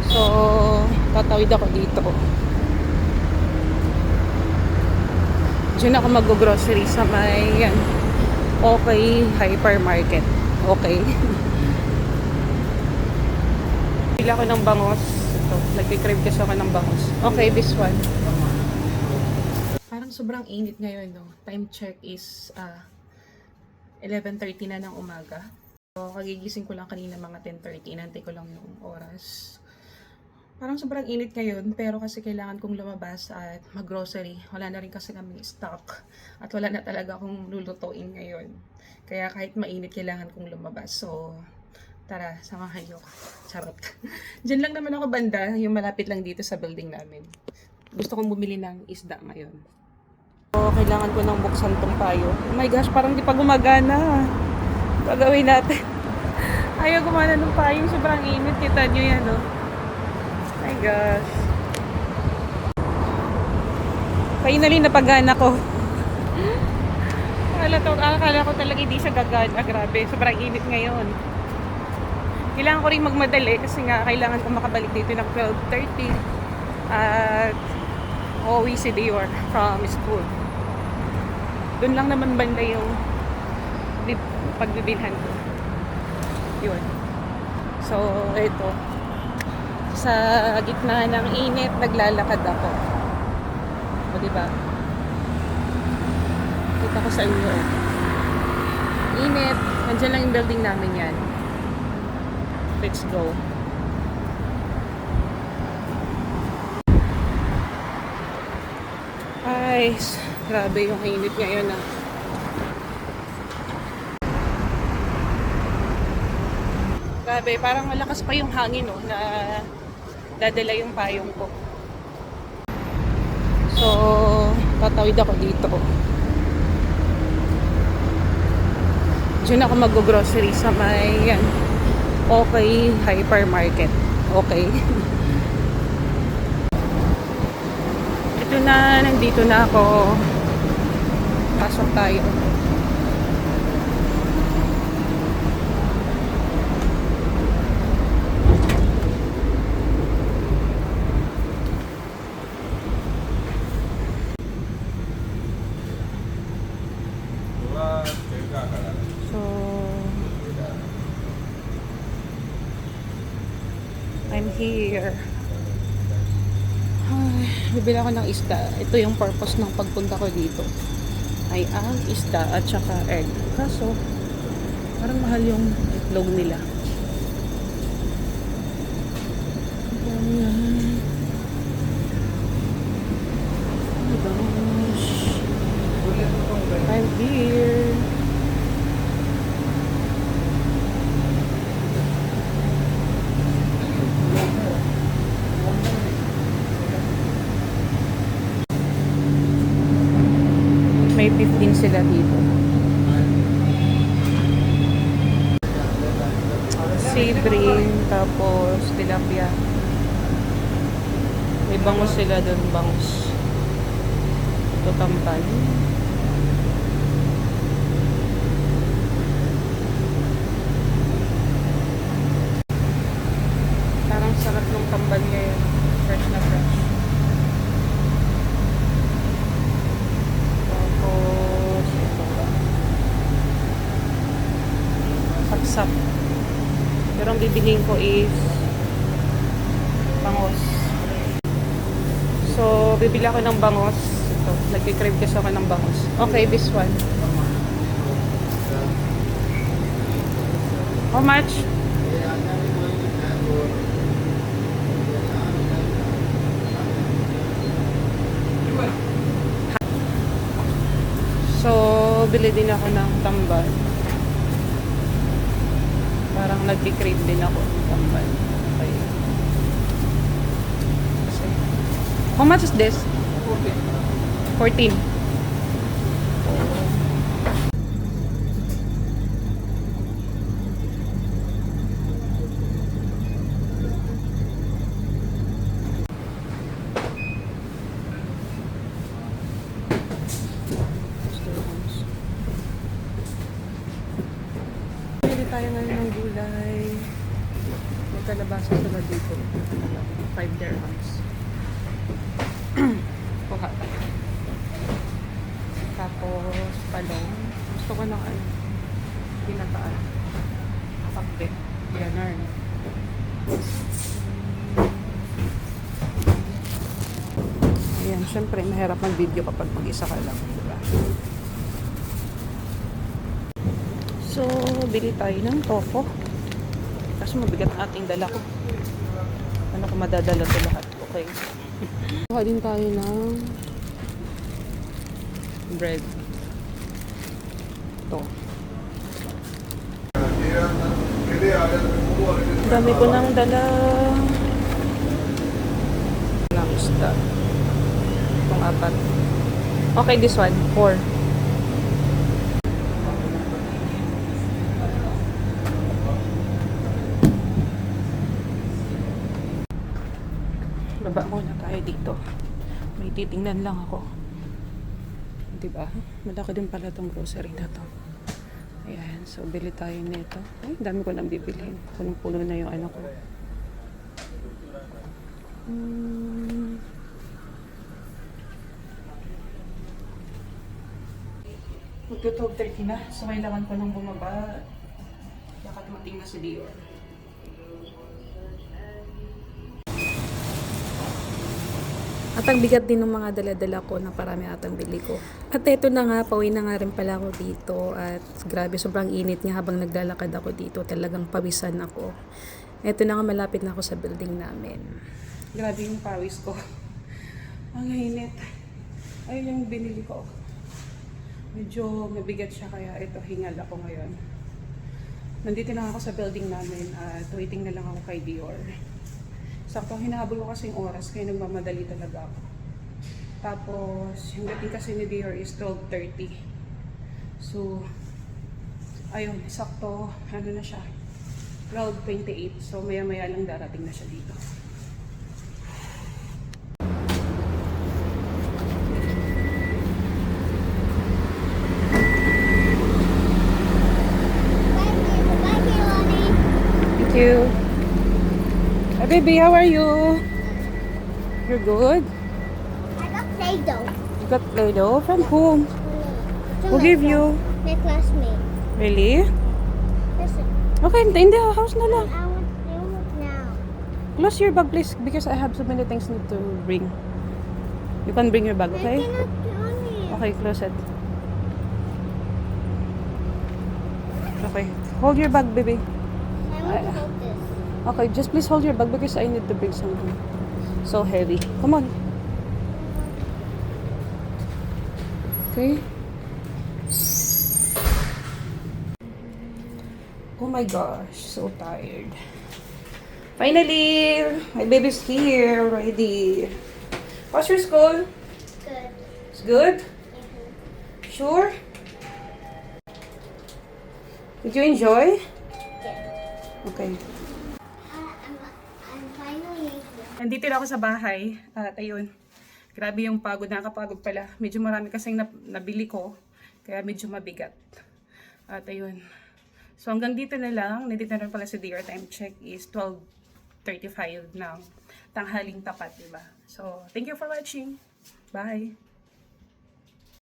So, tatawid ako dito. Diyan ako mag-grocery sa may yan, Okay Hypermarket. Okay. Pila ako ng bangos. Ito, nagkikrave kasi ako ng bangos. Okay, this one. Parang sobrang init ngayon, no? Time check is 11:30 na ng umaga. So, kagigising ko lang kanina mga 10:30. Inantay ko lang yung oras. Parang sobrang init ngayon, pero kasi kailangan kong lumabas at mag-grocery. Wala na rin kasi kami stock. At wala na talaga akong lulutuin ngayon. Kaya kahit mainit, kailangan kong lumabas. So, tara, samahan niyo ako. Charot. Diyan lang naman ako banda, yung malapit lang dito sa building namin. Gusto kong bumili ng isda ngayon. So, kailangan ko nang buksan tong payo. Oh my gosh, parang di pa gumagana. Gagawin natin. Ayaw gumana ng payo. Sobrang init. Kita nyo yan, oh. My gosh. Finally, napagana ko. Akala ko talaga hindi siya gagana. Grabe, sobrang init ngayon. Kailangan ko rin magmadali kasi nga kailangan ko makabalik dito ng 12:30 at uuwi si Dior from school. Doon lang naman banda yung pagbibilhan ko. Yun. So, ito. Sa gitna ng init, naglalakad ako. O, diba? Kita ko sa inyo. Init. Nandiyan lang yung building namin yan. Let's go. Ay, grabe yung init ngayon, ah. Grabe, parang malakas pa yung hangin, oh, na dadala yung payong ko. So, tatawid ako dito. Diyan ako mag-grocery sa may yan, Okay Hypermarket. Okay. Ito na, nandito na ako. Pasok tayo. So, I'm here. Ay, bibili ako ng isda. Ito yung purpose ng pagpunta ko dito. Ay ang isda at saka egg. Kaso, parang mahal yung itlog nila. Ayan. Oh my gosh. I'm here. May 15 sila dito. Sea-bream, tapos tilapia. May bangus sila doon, bangus. Ito tampan. Parang sarap ng tamban ngayon. Fresh na fresh. Tapos, ito ba? Saksak. Pero ang bibilhin ko is bangus. So, bibili ako ng bangus. Ito, nagkikrave kasi ako ng bangus. Okay, this one. How much? So, bili din ako ng tamban. Parang nagki-crave din ako ng tamban. Okay. How much is this? 14. Tayo ngayon ng gulay. May kalabasa sa mura dito. Ano lang, 5 dirhams. Kuha. Tapos, palong. Gusto ko ng ano, pinataan. Pakbe. Ganun. Ayan, syempre, mahirap mag-video kapag mag-isa ka lang. Diba? So, bili tayo ng tofu. Kasi mabigat ang ating dala ko. Ano ko madadala ito lahat? Okay. Kuha din tayo ng bread. Ito. Dami ko nang dala. Lang isda. Itong 4. Okay, this one. 4. Baba muna tayo dito. May titingnan lang ako. Diba? Malaki din pala itong grocery na to. Ayan. So, bili tayo nito. Ay, dami ko nang bibilhin. Punong-puno na yung ano ko. Magto-12:30 na. So, kailangan ko nang bumaba. Baka dumating na si Dior. At ang bigat din ng mga dala-dala ko na parami atang bili ko. At eto na nga, pauwi na nga rin pala ako dito. At grabe, sobrang init nga habang naglalakad ako dito. Talagang pawisan ako. Eto na nga, malapit na ako sa building namin. Grabe yung pawis ko. Ang init. Ayun yung binili ko. Medyo mabigat siya kaya ito, hingal ako ngayon. Nandito na ako sa building namin at waiting na lang ako kay Dior. Sakto, hinahabol ko kasing oras kaya nagmamadali talaga ako. Tapos, yung dating kasi ni Dior is 12:30. So, ayun, sakto, ano na siya, 12:28. So, maya-maya lang darating na siya dito. Thank you. Hi, baby, how are you? You're good? I got Play-Doh. You got Play-Doh? From whom? Who gave you? My classmate. Really? Listen, Okay, in the house na lang. I want now. Close your bag, please, because I have so many things need to bring. You can bring your bag, I okay? cannot on it. Okay, close it. Okay, hold your bag, baby. I want to hold this. Okay, just please hold your bag because I need to bring something. So heavy. Come on. Okay. Oh my gosh, so tired. Finally, my baby's here already. How's your school? Good. It's good? Sure? Did you enjoy? Yeah. Okay. I'm finally here. Nandito na ako sa bahay. At ayun, grabe yung pagod. Nakakapagod pala. Medyo marami kasing nabili ko. Kaya medyo mabigat. At ayun. So hanggang dito na lang. Nandito na rin pala si Dior. Time check is 12:35 ng tanghaling tapat, diba? So, thank you for watching. Bye!